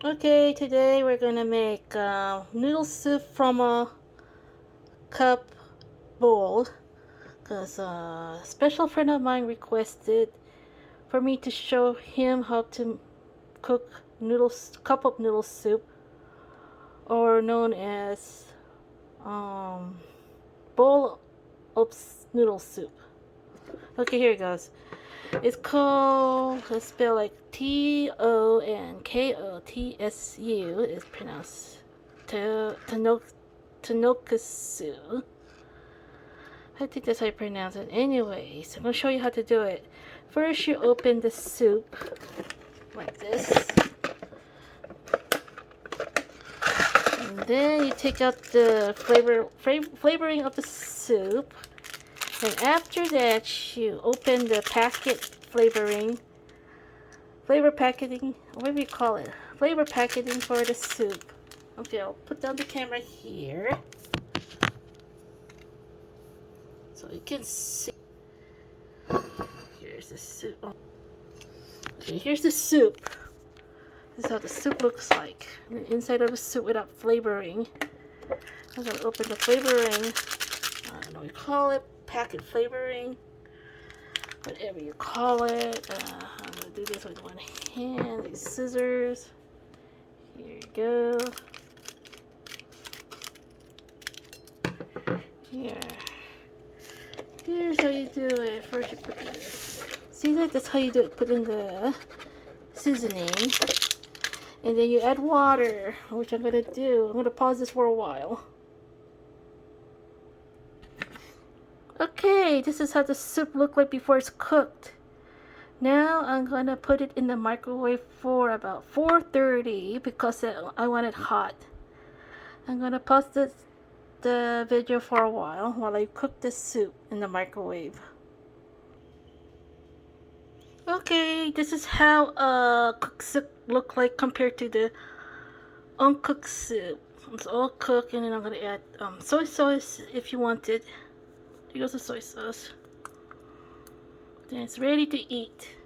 Okay, today we're gonna make noodle soup from a cup bowl because a special friend of mine requested for me to show him how to cook noodles, cup of noodle soup, or known as um, bowl of noodle soup. Okay, here it goes. It's called, let's spell like Tonkotsu. It's pronounced Tonokusu. I think that's how you pronounce it. Anyways, I'm going to show you how to do it. First, you open the soup like this. And then you take out the flavoring of the soup. And after that, you open the flavor packaging, whatever you call it, flavor packaging for the soup. Okay, I'll put down the camera here so you can see. Here's the soup. Okay, here's the soup. This is how the soup looks like. The inside of the soup without flavoring. I'm gonna open the flavoring. I don't know what you call it. Packet flavoring. Whatever you call it. I'm gonna do this with one hand. These scissors. Here you go. Here. Here's how you do it. First you put this. See that? That's how you do it. Put in the seasoning. And then you add water, which I'm gonna do. I'm gonna pause this for a while. Okay, this is how the soup looked like before it's cooked. Now I'm gonna put it in the microwave for about 4:30 because I want it hot. I'm gonna pause the video for a while I cook the soup in the microwave. Okay, this is how cooked soup look like compared to the uncooked soup. It's all cooked, and then I'm gonna add soy sauce if you want it. Here goes the soy sauce. Then it's ready to eat.